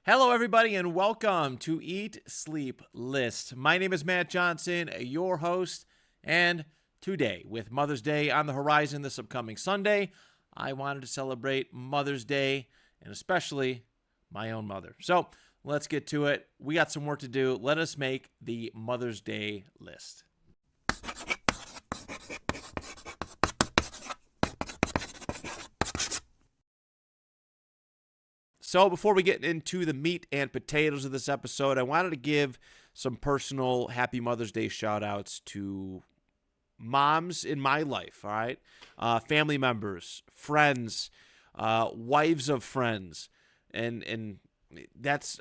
Hello, everybody, and welcome to Eat, Sleep, List. My name is Matt Johnson, your host, and today, with Mother's Day on the horizon this upcoming Sunday, I wanted to celebrate Mother's Day, and especially my own mother. So let's get to it. We got some work to do. Let us make the Mother's Day list. So before we get into the meat and potatoes of this episode, I wanted to give some personal Happy Mother's Day shout outs to moms in my life, all right? Family members, friends, wives of friends, and that's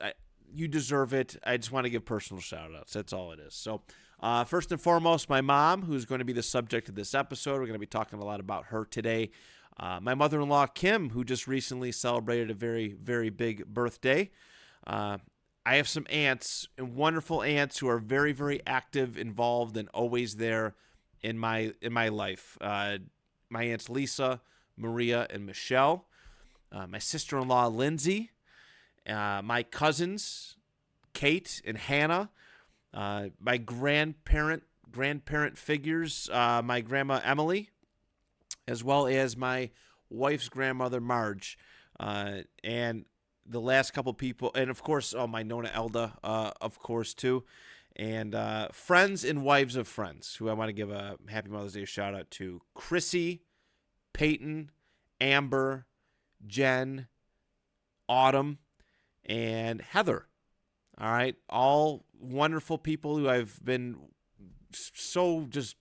you deserve it. I just want to give personal shout outs. That's all it is. So first and foremost, my mom, who's going to be the subject of this episode. We're going to be talking a lot about her today. My mother-in-law, Kim, who just recently celebrated a very, very big birthday. I have some aunts, and wonderful aunts who are very, very active, involved, and always there in my life. My aunts Lisa, Maria, and Michelle. My sister-in-law, Lindsay. My cousins, Kate and Hannah. My grandparent figures, my grandma Emily, as well as my wife's grandmother, Marge, and the last couple people, and of course, my Nona Elda, of course, too, and friends and wives of friends, who I want to give a Happy Mother's Day shout out to: Chrissy, Peyton, Amber, Jen, Autumn, and Heather. All right, all wonderful people who I've been so just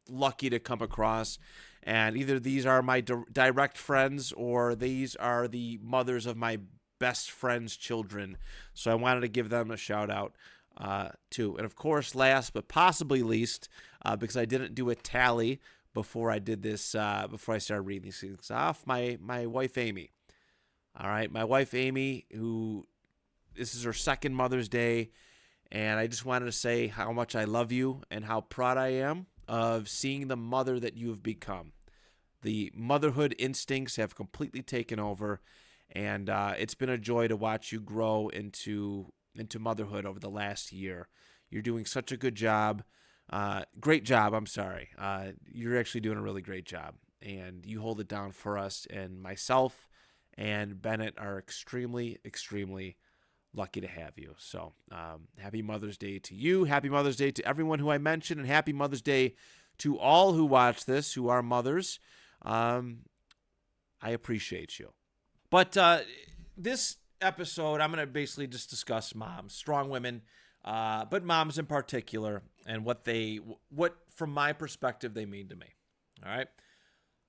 lucky to come across. And either these are my direct friends or these are the mothers of my best friends' children. So I wanted to give them a shout out too. And of course, last but possibly least, because I didn't do a tally before I did this, before I started reading these things off, my wife Amy. All right, my wife Amy, who this is her second Mother's Day, and I just wanted to say how much I love you and how proud I am of seeing the mother that you have become. The motherhood instincts have completely taken over, and it's been a joy to watch you grow into motherhood over the last year. You're doing such a good job. Great job, I'm sorry. You're actually doing a really great job, and you hold it down for us. And myself and Bennett are extremely, extremely lucky to have you. So happy Mother's Day to you. Happy Mother's Day to everyone who I mentioned, and happy Mother's Day to all who watch this, who are mothers. I appreciate you. But this episode, I'm going to basically just discuss moms, strong women, but moms in particular, and what from my perspective, they mean to me. All right.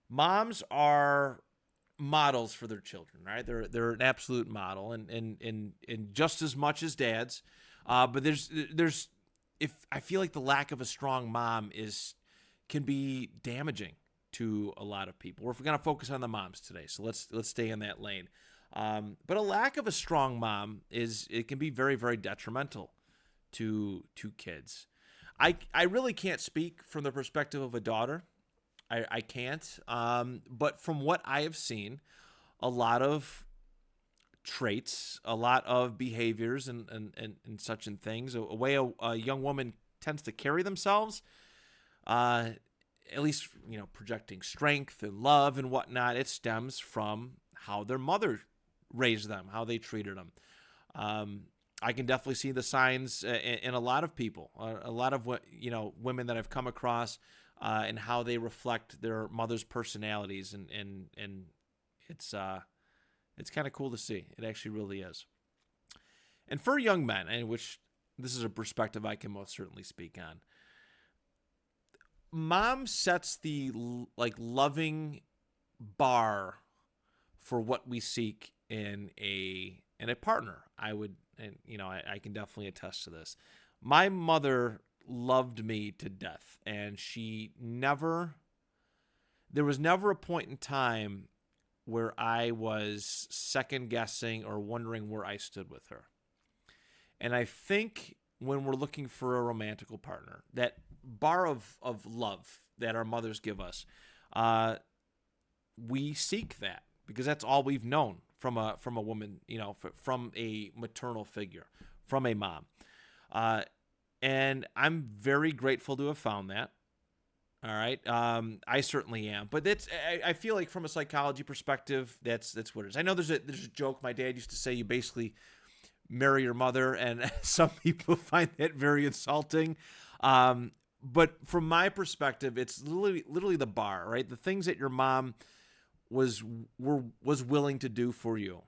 Moms are models for their children, right? They're an absolute model, and just as much as dads. But there's if I feel like the lack of a strong mom can be damaging to a lot of people. We're going to focus on the moms today, so let's stay in that lane. But a lack of a strong mom it can be very, very detrimental to kids. I really can't speak from the perspective of a daughter. I can't. But from what I have seen, a lot of traits, a lot of behaviors and such and things, a way a young woman tends to carry themselves, at least, projecting strength and love and whatnot, it stems from how their mother raised them, how they treated them. I can definitely see the signs in a lot of people, a lot of women that I've come across, and how they reflect their mother's personalities, and it's kind of cool to see. It actually really is. And for young men, and which this is a perspective I can most certainly speak on, mom sets the loving bar for what we seek in a partner. I can definitely attest to this. My mother loved me to death, and there was never a point in time where I was second guessing or wondering where I stood with her. And I think when we're looking for a romantical partner, that bar of love that our mothers give us, we seek that because that's all we've known from a woman, from a maternal figure, from a mom. And I'm very grateful to have found that. All right. I certainly am. But I feel like from a psychology perspective, that's what it is. I know there's a joke my dad used to say, you basically marry your mother, and some people find that very insulting. But from my perspective, it's literally the bar, right? The things that your mom was willing to do for you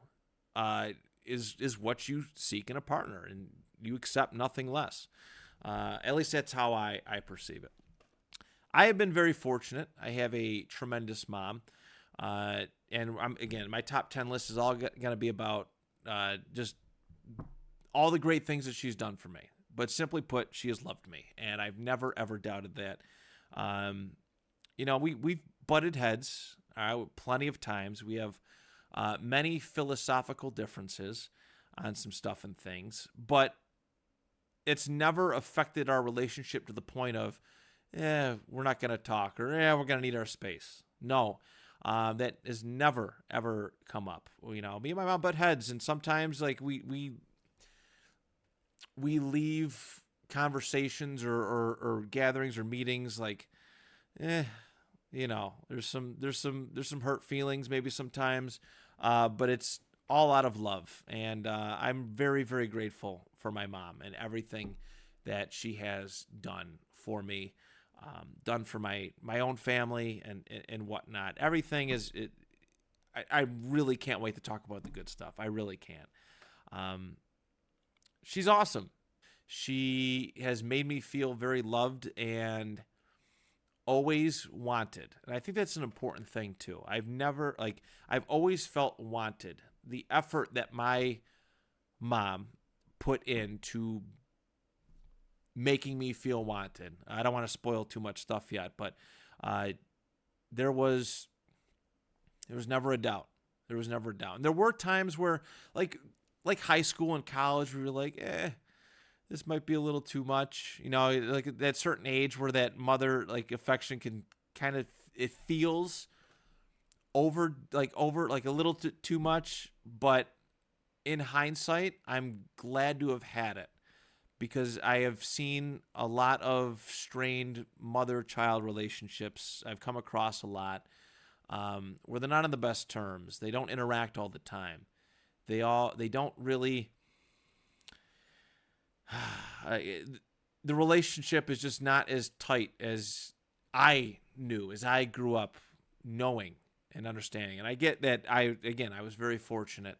is what you seek in a partner, and you accept nothing less. At least that's how I perceive it. I have been very fortunate. I have a tremendous mom. And again, my top 10 list is all going to be about just all the great things that she's done for me. But simply put, she has loved me, and I've never, ever doubted that. We've butted heads plenty of times. We have many philosophical differences on some stuff and things, but it's never affected our relationship to the point of, we're not going to talk, or we're going to need our space. No, that has never, ever come up. Me and my mom butt heads, and sometimes like we leave conversations or gatherings or meetings like, there's some hurt feelings maybe sometimes, but it's all out of love. And I'm very, very grateful for my mom and everything that she has done for me, done for my own family and whatnot. Everything is it. I really can't wait to talk about the good stuff. I really can't. She's awesome. She has made me feel very loved and always wanted. And I think that's an important thing too. I've always felt wanted. The effort that my mom put into making me feel wanted. I don't want to spoil too much stuff yet, but there was never a doubt. There was never a doubt. And there were times where like high school and college, we were like, this might be a little too much. Like at that certain age where that mother like affection can kind of, it feels over like a little too much. But in hindsight, I'm glad to have had it, because I have seen a lot of strained mother-child relationships. I've come across a lot where they're not on the best terms. They don't interact all the time. They don't really. The relationship is just not as tight as I knew, as I grew up knowing and understanding. And I get that. I was very fortunate,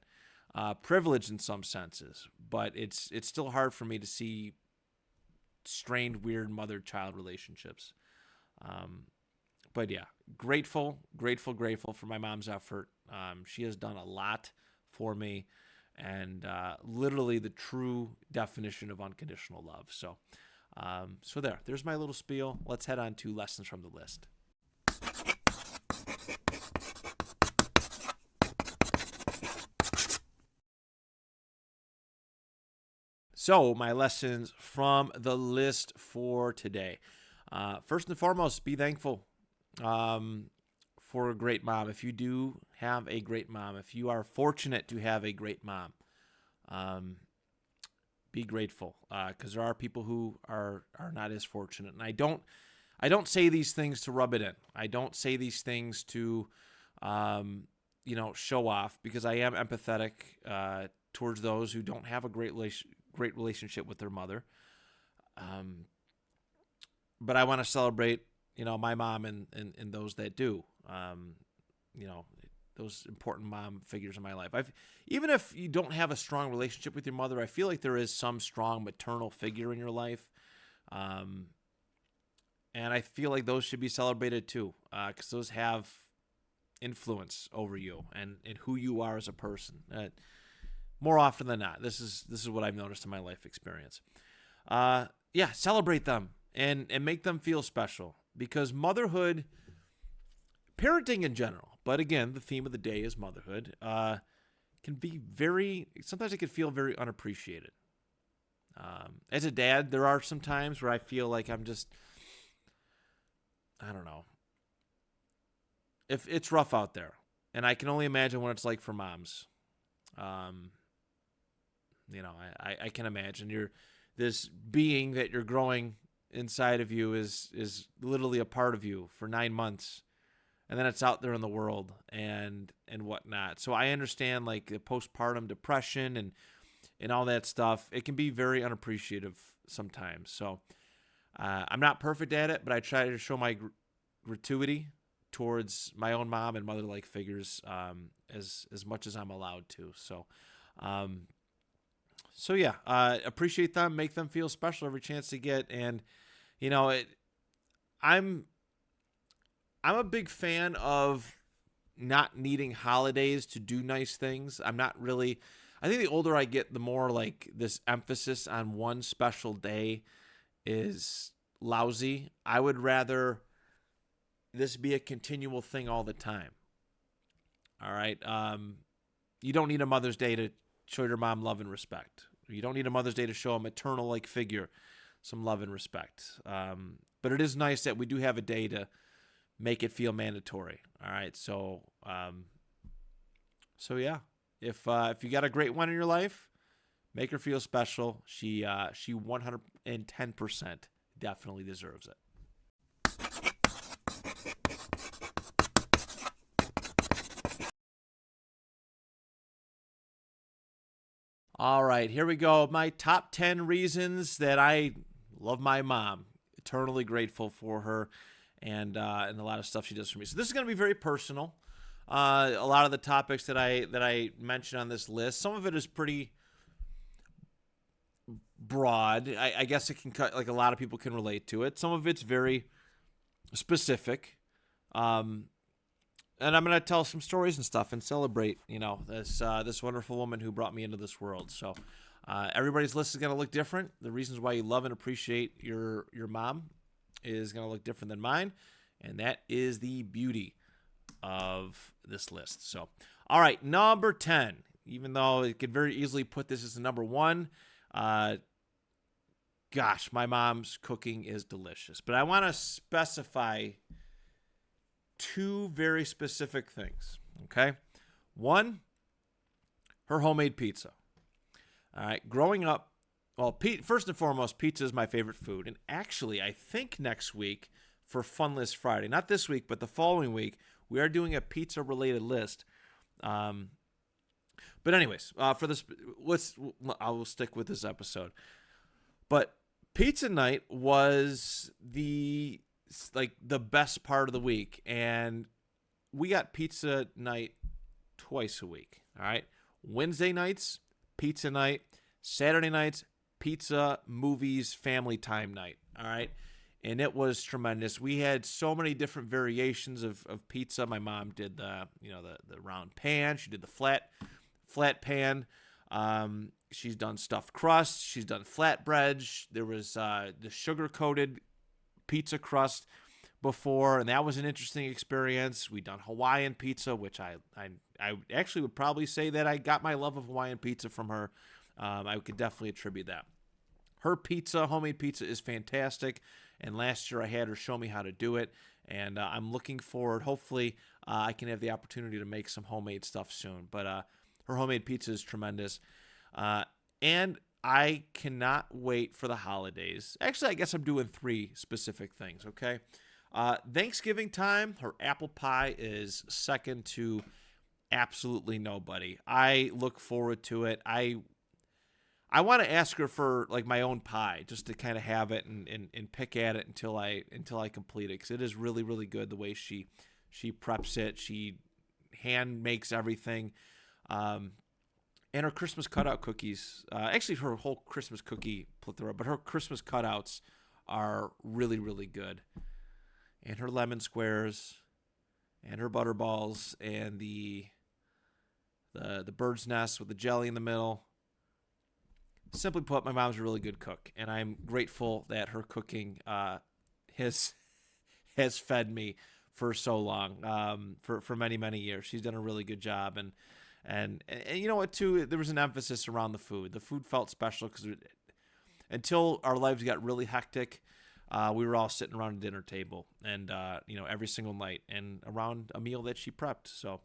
privileged in some senses, but it's still hard for me to see strained, weird mother-child relationships. But yeah, grateful for my mom's effort. She has done a lot for me, and literally the true definition of unconditional love. So there's my little spiel. Let's head on to lessons from the list. So my lessons from the list for today. First and foremost, be thankful for a great mom. If you do have a great mom, if you are fortunate to have a great mom, be grateful, because there are people who are not as fortunate. And I don't say these things to rub it in. I don't say these things to show off, because I am empathetic towards those who don't have a great relationship with their mother. But I want to celebrate, my mom and those that do. Those important mom figures in my life. Even if you don't have a strong relationship with your mother, I feel like there is some strong maternal figure in your life. And I feel like those should be celebrated too, because those have influence over you and who you are as a person. More often than not, this is what I've noticed in my life experience. Celebrate them and make them feel special, because motherhood, parenting in general, but again, the theme of the day is motherhood, can be sometimes it can feel very unappreciated. As a dad, there are some times where I feel like I don't know. If it's rough out there, and I can only imagine what it's like for moms. Um, I can imagine this being that you're growing inside of you is literally a part of you for 9 months, and then it's out there in the world and whatnot. So I understand like the postpartum depression and all that stuff. It can be very unappreciative sometimes. So I'm not perfect at it, but I try to show my gratuity towards my own mom and mother-like figures as much as I'm allowed to. So yeah, appreciate them, make them feel special every chance they get, and you know, I'm I'm a big fan of not needing holidays to do nice things. I'm not really. I think the older I get, the more like this emphasis on one special day is lousy. I would rather this be a continual thing all the time. All right. You don't need a Mother's Day to show your mom love and respect. You don't need a Mother's Day to show a maternal like figure some love and respect. But it is nice that we do have a day to make it feel mandatory. All right. So yeah. If you got a great one in your life, make her feel special. She 110% definitely deserves it. All right, here we go. My top 10 reasons that I love my mom. Eternally grateful for her and a lot of stuff she does for me. So this is going to be very personal. A lot of the topics that I mentioned on this list, some of it is pretty broad. I guess it can cut, like a lot of people can relate to it. Some of it's very specific. And I'm gonna tell some stories and stuff and celebrate, this wonderful woman who brought me into this world. So everybody's list is gonna look different. The reasons why you love and appreciate your mom is gonna look different than mine, and that is the beauty of this list. So, all right, number 10. Even though it could very easily put this as a number 1, gosh, my mom's cooking is delicious. But I want to specify 2 very specific things, okay? 1, her homemade pizza. All right, growing up, well, first and foremost, pizza is my favorite food. And actually, I think next week for Fun List Friday, not this week, but the following week, we are doing a pizza-related list. But anyways, for this, I will stick with this episode. But pizza night was the best part of the week, and we got pizza night twice a week. All right, Wednesday nights, pizza night. Saturday nights, pizza, movies, family time night. All right, and it was tremendous. We had so many different variations of pizza. My mom did the round pan. She did the flat pan. She's done stuffed crust. She's done flatbreads. There was the sugar-coated pizza crust before, and that was an interesting experience. We done Hawaiian pizza, which I actually would probably say that I got my love of Hawaiian pizza from her. I could definitely attribute that. Her pizza, homemade pizza, is fantastic, and last year I had her show me how to do it, and I'm looking forward. Hopefully, I can have the opportunity to make some homemade stuff soon. But her homemade pizza is tremendous, and I cannot wait for the holidays. Actually, I guess I'm doing 3 specific things, okay? Thanksgiving time, her apple pie is second to absolutely nobody. I look forward to it. I want to ask her for like my own pie just to kind of have it and pick at it until I complete it, because it is really, really good the way she preps it. She hand makes everything. And her Christmas cutout cookies, actually her whole Christmas cookie plethora, but her Christmas cutouts are really, really good. And her lemon squares and her butter balls and the bird's nest with the jelly in the middle. Simply put, my mom's a really good cook, and I'm grateful that her cooking has fed me for so long, for many, many years. She's done a really good job, and you know what, too? There was an emphasis around the food. The food felt special because until our lives got really hectic, we were all sitting around a dinner table, and every single night, and around a meal that she prepped. So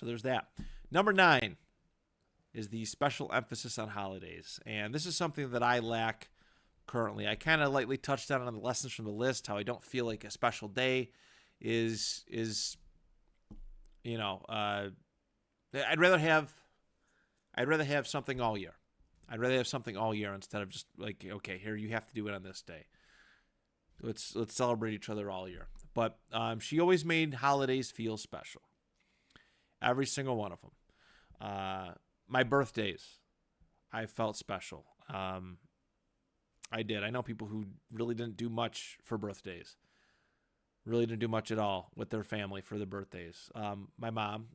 there's that. Number 9 is the special emphasis on holidays. And this is something that I lack currently. I kind of lightly touched on the lessons from the list, how I don't feel like a special day is you know, I'd rather have something all year. I'd rather have something all year instead of just like, okay, here you have to do it on this day. Let's celebrate each other all year. But she always made holidays feel special. Every single one of them. My birthdays, I felt special. I did. I know people who really didn't do much for birthdays. Really didn't do much at all with their family for their birthdays. My mom,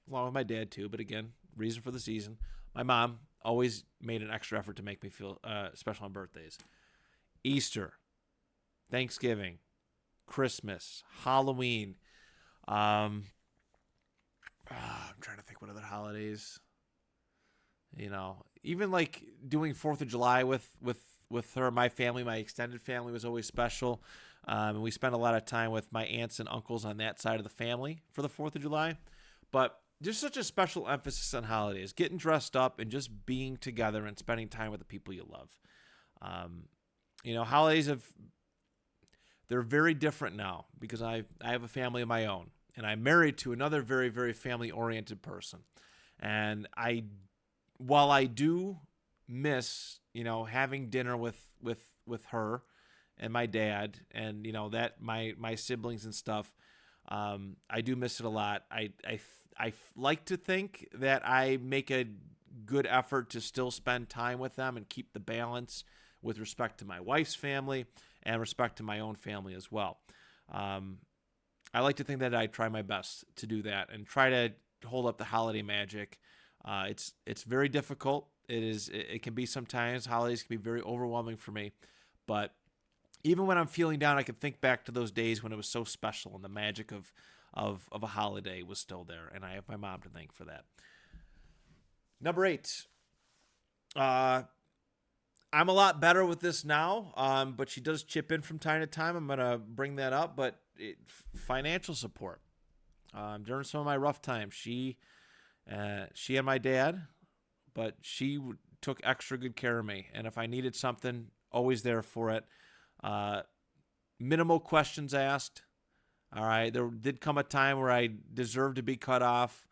along with my dad too, but again, reason for the season. My mom always made an extra effort to make me feel special on birthdays. Easter, Thanksgiving, Christmas, Halloween. I'm trying to think what other holidays. You know, even like doing 4th of July with her, my family, my extended family was always special. And we spent a lot of time with my aunts and uncles on that side of the family for the 4th of July. But there's such a special emphasis on holidays, getting dressed up and just being together and spending time with the people you love. Holidays they're very different now because I have a family of my own, and I'm married to another very, very family-oriented person. And while I do miss, having dinner with her and my dad and, that my siblings and stuff, I do miss it a lot. I like to think that I make a good effort to still spend time with them and keep the balance with respect to my wife's family and respect to my own family as well. I like to think that I try my best to do that and try to hold up the holiday magic. It's very difficult. It can be sometimes. Holidays can be very overwhelming for me, but even when I'm feeling down, I can think back to those days when it was so special and the magic of a holiday was still there, and I have my mom to thank for that. Number 8. I'm a lot better with this now, but she does chip in from time to time. I'm going to bring that up, but financial support. During some of my rough times, she and my dad, but she took extra good care of me, and if I needed something, always there for it. Minimal questions asked. All right. There did come a time where I deserved to be cut off.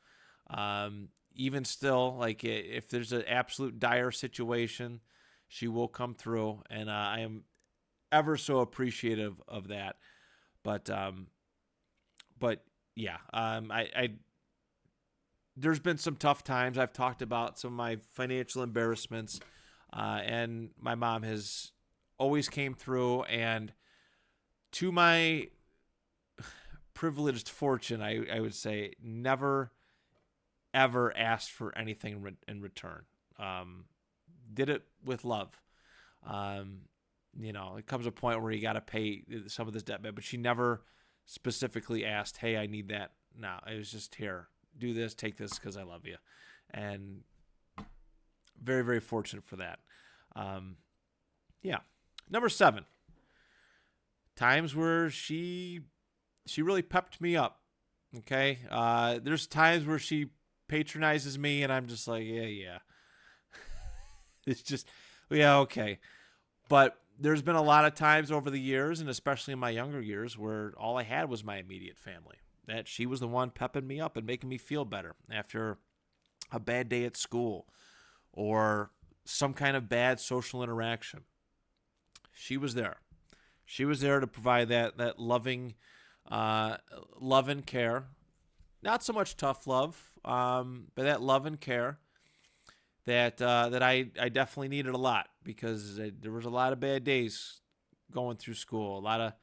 Even still, like if there's an absolute dire situation, she will come through, and I am ever so appreciative of that. But yeah, there's been some tough times. I've talked about some of my financial embarrassments, and my mom has always came through, and to my privileged fortune, I would say, never, ever asked for anything in return. Did it with love. It comes a point where you got to pay some of this debt back, but she never specifically asked, hey, I need that. No, it was just, here, do this, take this because I love you. And very, very fortunate for that. Yeah. Number 7. Times where she really pepped me up. Okay. There's times where she patronizes me and I'm just like, yeah. It's just, yeah, okay. But there's been a lot of times over the years, and especially in my younger years, where all I had was my immediate family. That she was the one pepping me up and making me feel better after a bad day at school or some kind of bad social interaction. She was there. She was there to provide that loving love and care. Not so much tough love, but that love and care that I definitely needed a lot because there was a lot of bad days going through school. A lot of,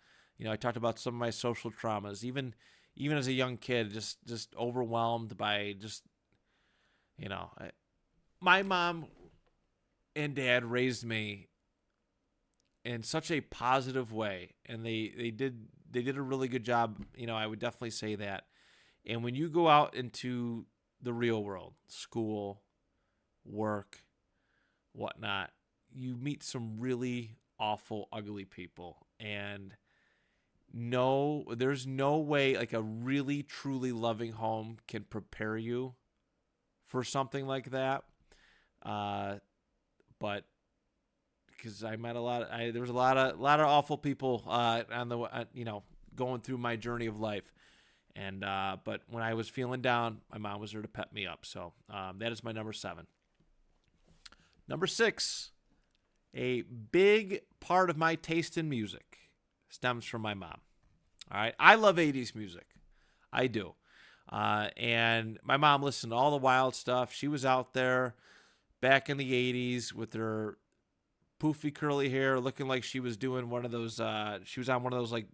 I talked about some of my social traumas, even as a young kid, just overwhelmed by just, my mom and dad raised me in such a positive way, and they did a really good job. I would definitely say that. And when you go out into the real world, school, work, whatnot, you meet some really awful, ugly people, and there's no way like a really truly loving home can prepare you for something like that. But because I met there was a lot of awful people on the going through my journey of life. And but when I was feeling down, my mom was there to pep me up. So that is my number 7. Number 6, a big part of my taste in music stems from my mom. All right, I love 80s music. I do. And my mom listened to all the wild stuff. She was out there back in the 80s with her poofy curly hair, looking like she was doing one of those, she was on one of those like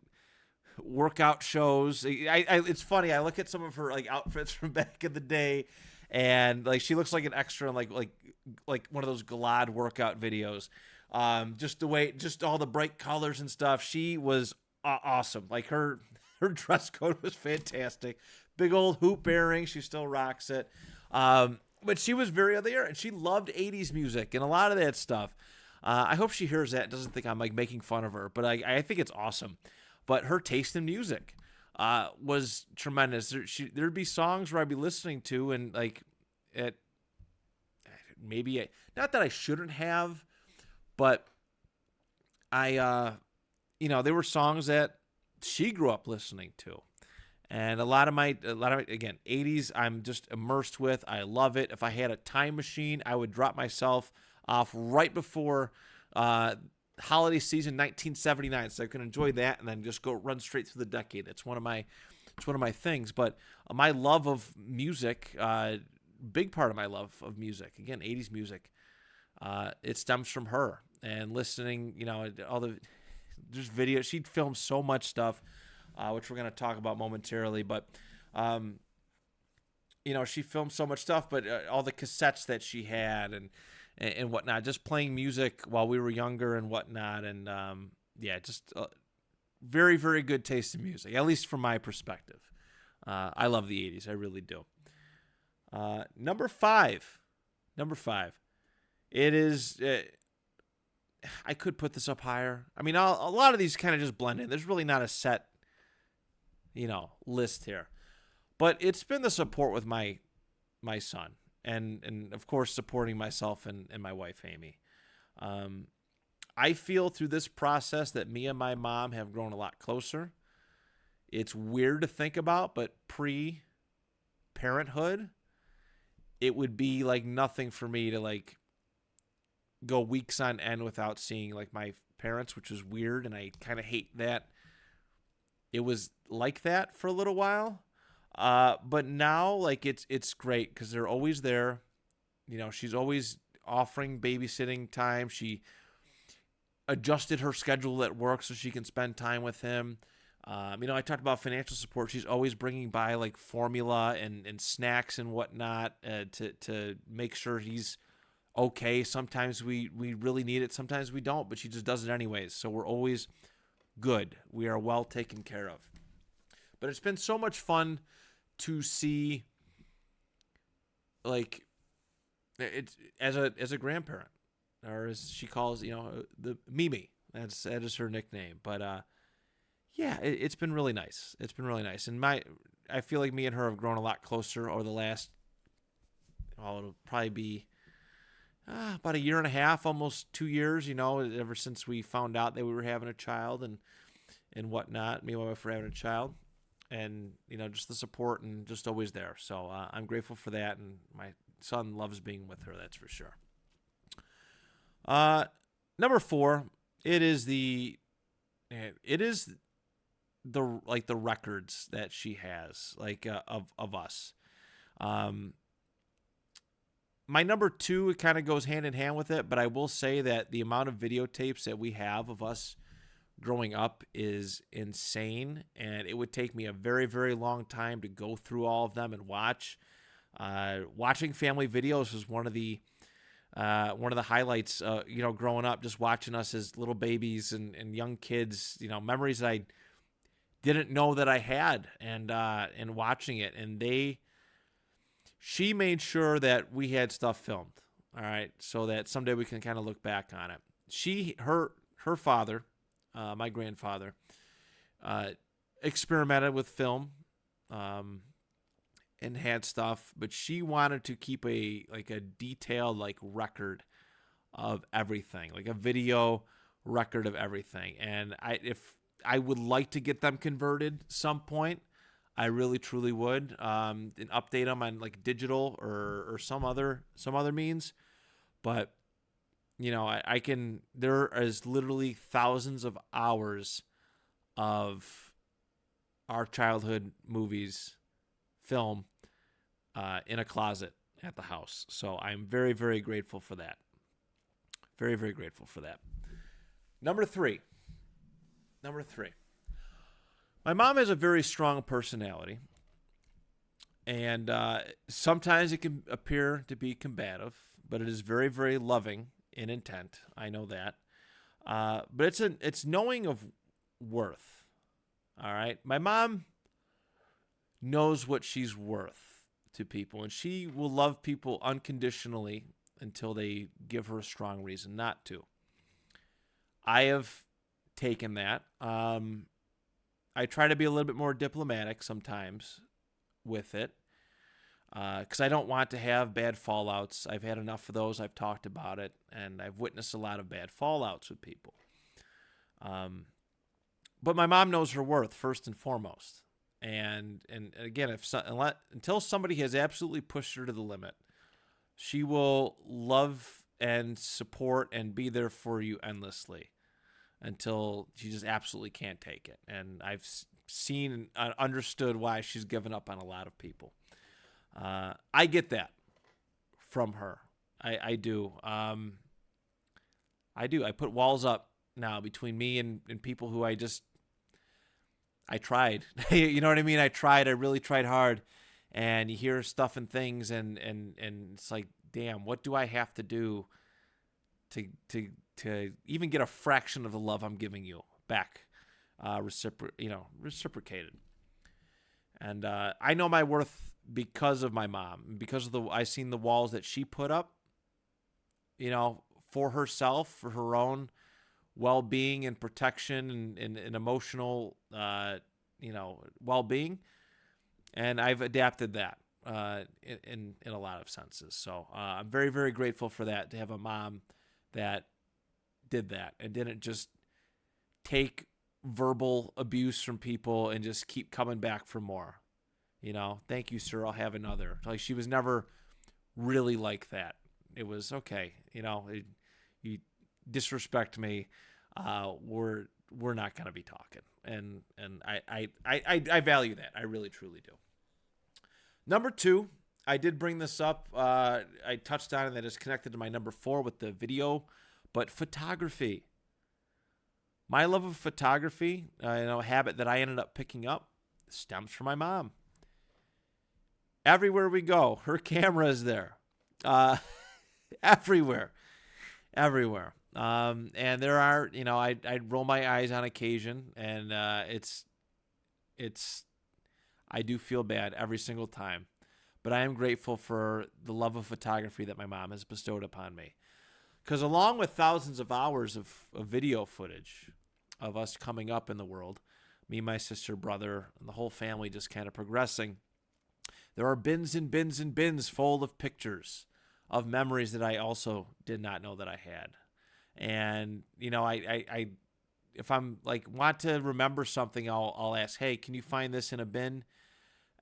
workout shows. It's funny. I look at some of her like outfits from back in the day, and like she looks like an extra in like one of those Glad workout videos. Just the way, just all the bright colors and stuff. She was awesome. Like her dress code was fantastic. Big old hoop earring. She still rocks it. But she was very out there, and she loved 80s music and a lot of that stuff. I hope she hears that and doesn't think I'm like making fun of her, but I think it's awesome. But her taste in music was tremendous. There'd be songs where I'd be listening to, and like not that I shouldn't have, but there were songs that she grew up listening to. And a lot of again, 80s I'm just immersed with. I love it. If I had a time machine, I would drop myself off right before holiday season 1979, so I can enjoy that and then just go run straight through the decade. It's one of my things. But my love of music, big part of my love of music, again, 80s music, it stems from her and listening. All the just videos. She'd filmed so much stuff. Which we're going to talk about momentarily, but, she filmed so much stuff, but all the cassettes that she had and whatnot, just playing music while we were younger and whatnot. And, just very, very good taste in music, at least from my perspective. I love the 80s. I really do. Number five, it is, I could put this up higher. I mean, a lot of these kind of just blend in. There's really not a set list here, but it's been the support with my son and of course supporting myself and my wife Amy. I feel through this process that me and my mom have grown a lot closer. It's weird to think about, but pre-parenthood, it would be like nothing for me to like go weeks on end without seeing like my parents, which is weird, and I kind of hate that it was like that for a little while. But now, like, it's great because they're always there. She's always offering babysitting time. She adjusted her schedule at work so she can spend time with him. I talked about financial support. She's always bringing by like formula and snacks and whatnot to make sure he's okay. Sometimes we really need it. Sometimes we don't, but she just does it anyways. So we're always good. We are well taken care of. But it's been so much fun to see, like, it's as a grandparent, or as she calls, the Mimi. That is her nickname. But it's been really nice. It's been really nice, and I feel like me and her have grown a lot closer over the last. It'll probably be about a year and a half, almost 2 years, ever since we found out that we were having a child and whatnot. Me and my wife were having a child, and, just the support and just always there. So I'm grateful for that, and my son loves being with her, that's for sure. Number 4, it is the records that she has, like, of us. My number 2, it kind of goes hand in hand with it, but I will say that the amount of videotapes that we have of us growing up is insane, and it would take me a very, very long time to go through all of them and watch. Watching family videos was one of the highlights, growing up, just watching us as little babies and young kids, memories that I didn't know that I had, and watching it, and she made sure that we had stuff filmed, all right, so that someday we can kind of look back on it. Her father, my grandfather, experimented with film, and had stuff, but she wanted to keep a detailed record of everything, like a video record of everything. And if I would like to get them converted some point, I really truly would, and update them on digital or some other means. But I can. There is literally thousands of hours of our childhood movies film in a closet at the house. So I'm very, very grateful for that. Very, very grateful for that. Number three. My mom has a very strong personality, and sometimes it can appear to be combative, but it is very, very loving in intent. I know that. But it's knowing of worth. All right? My mom knows what she's worth to people, and she will love people unconditionally until they give her a strong reason not to. I have taken that. I try to be a little bit more diplomatic sometimes with it because I don't want to have bad fallouts. I've had enough of those. I've talked about it, and I've witnessed a lot of bad fallouts with people. But my mom knows her worth first and foremost. And again, until somebody has absolutely pushed her to the limit, she will love and support and be there for you endlessly until she just absolutely can't take it. And I've seen and understood why she's given up on a lot of people. I get that from her. I do. I do. I put walls up now between me and people who I tried. You know what I mean? I tried. I really tried hard. And you hear stuff and things, and it's like, damn, what do I have to do to even get a fraction of the love I'm giving you back, reciprocated? And I know my worth because of my mom, because of I seen the walls that she put up, for herself, for her own well-being and protection and emotional, well-being. And I've adapted that in a lot of senses. So I'm very, very grateful for that, to have a mom that did that and didn't just take verbal abuse from people and just keep coming back for more. Thank you, sir, I'll have another. Like, she was never really like that. It was okay. You disrespect me, we're not going to be talking. And I value that. I really, truly do. Number 2, I did bring this up. I touched on it. That is connected to my number 4 with the video, but photography. My love of photography, a habit that I ended up picking up, stems from my mom. Everywhere we go, her camera is there. Everywhere. And there are, I roll my eyes on occasion, and I do feel bad every single time. But I am grateful for the love of photography that my mom has bestowed upon me. Because along with thousands of hours of video footage of us coming up in the world, me, my sister, brother, and the whole family just kind of progressing, there are bins and bins and bins full of pictures of memories that I also did not know that I had. And, I if I'm want to remember something, I'll ask, hey, can you find this in a bin?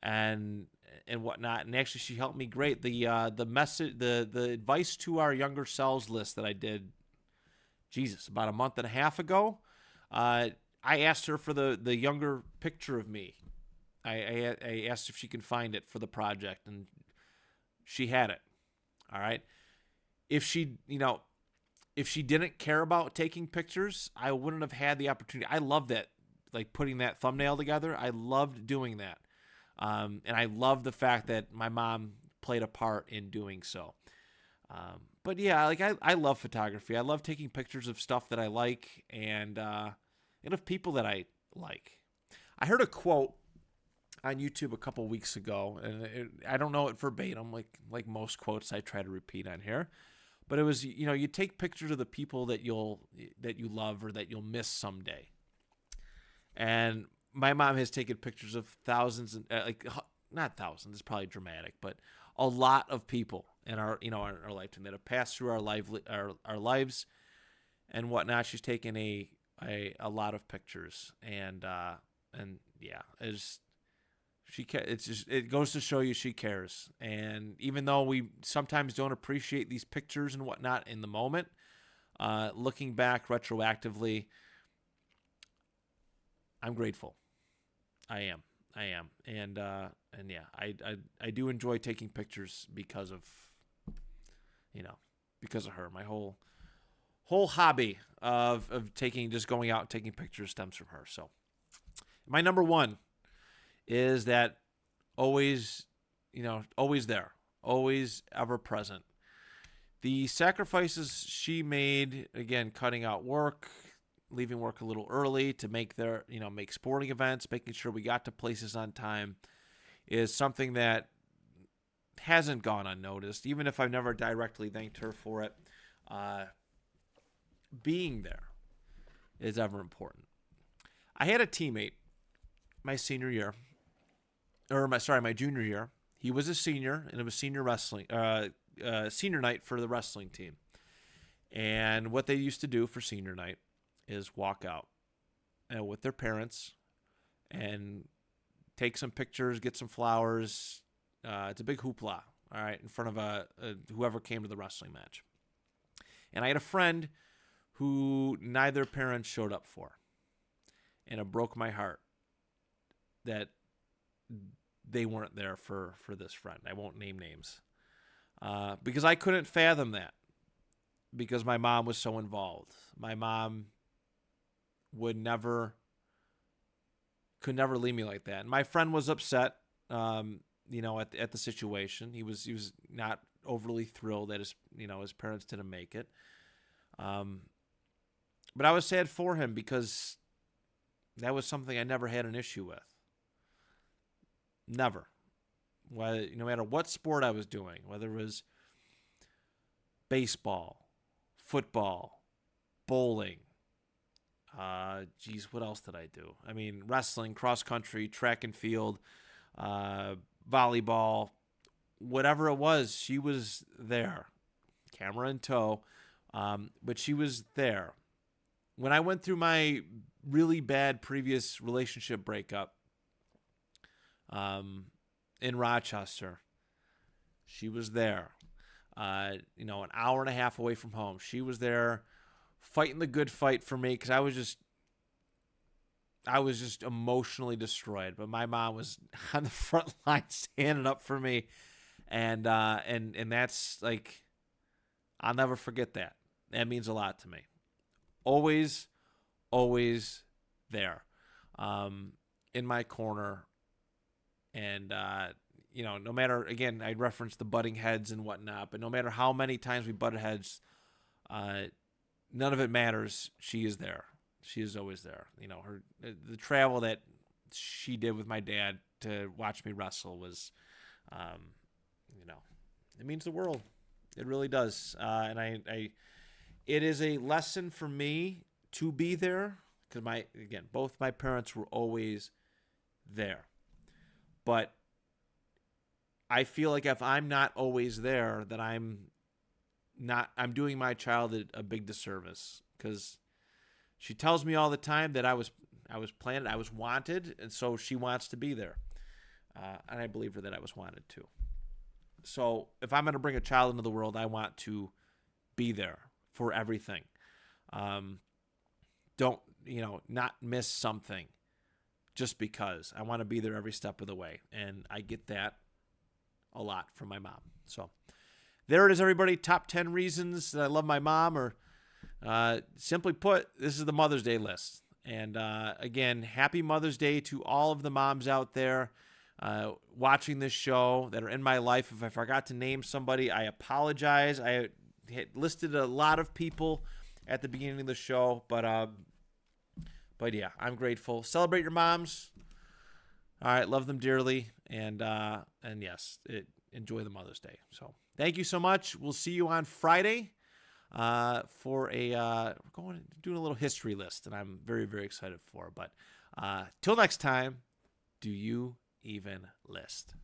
And whatnot. And actually, she helped me great. The message, the advice to our younger selves list that I did, about a month and a half ago. I asked her for the younger picture of me. I asked if she can find it for the project, and she had it. All right. If she didn't care about taking pictures, I wouldn't have had the opportunity. I love that, putting that thumbnail together. I loved doing that. And I love the fact that my mom played a part in doing so. But yeah, I love photography. I love taking pictures of stuff that I like and of people that I like. I heard a quote on YouTube a couple weeks ago, and I don't know it verbatim, like most quotes I try to repeat on here. But it was, you take pictures of the people that you love or that you'll miss someday. And my mom has taken pictures of thousands and not thousands, it's probably dramatic, but a lot of people in our our lifetime that have passed through our lives and whatnot. She's taken a lot of pictures, and yeah, it goes to show you she cares. And even though we sometimes don't appreciate these pictures and whatnot in the moment, looking back retroactively, I'm grateful. I am. And yeah, I do enjoy taking pictures because of because of her. My whole hobby of going out and taking pictures stems from her. So my number one is that always there, always ever present. The sacrifices she made, again, cutting out work, leaving work a little early to make make sporting events, making sure we got to places on time, is something that hasn't gone unnoticed, even if I've never directly thanked her for it. Being there is ever important. I had a teammate my senior year, my junior year. He was a senior, and it was senior night for the wrestling team. And what they used to do for senior night is walk out with their parents and take some pictures, get some flowers. It's a big hoopla, all right, in front of whoever came to the wrestling match. And I had a friend who neither parent showed up for. And it broke my heart that they weren't there for this friend. I won't name names. Because I couldn't fathom that. Because my mom was so involved. My mom could never leave me like that. And my friend was upset, at the situation. He was not overly thrilled that his parents didn't make it. But I was sad for him because that was something I never had an issue with. Never. No matter what sport I was doing, whether it was baseball, football, bowling, what else did I do? I mean, wrestling, cross country, track and field, volleyball, whatever it was, she was there, camera in tow, but she was there. When I went through my really bad previous relationship breakup in Rochester, she was there. An hour and a half away from home. She was there fighting the good fight for me because I was just emotionally destroyed. But my mom was on the front line standing up for me. And that's like, I'll never forget that. That means a lot to me. Always, always there, in my corner. And, no matter, again, I referenced the butting heads and whatnot, but no matter how many times we butted heads, none of it matters. She is there. She is always there. The travel that she did with my dad to watch me wrestle was, it means the world. It really does. And it is a lesson for me to be there because both my parents were always there. But I feel like if I'm not always there, that I'm doing my child a big disservice because she tells me all the time that I was planted, I was wanted, and so she wants to be there. And I believe her that I was wanted too. So if I'm going to bring a child into the world, I want to be there for everything. Don't, not miss something just because. I want to be there every step of the way. And I get that a lot from my mom. So there it is, everybody. Top 10 reasons that I love my mom, or simply put, this is the Mother's Day list. And again, happy Mother's Day to all of the moms out there watching this show that are in my life. If I forgot to name somebody, I apologize. I had listed a lot of people at the beginning of the show, but yeah, I'm grateful. Celebrate your moms. All right, love them dearly, and yes, enjoy the Mother's Day. So thank you so much. We'll see you on Friday for we're doing a little history list, and I'm very, very excited for it. But till next time, do you even list.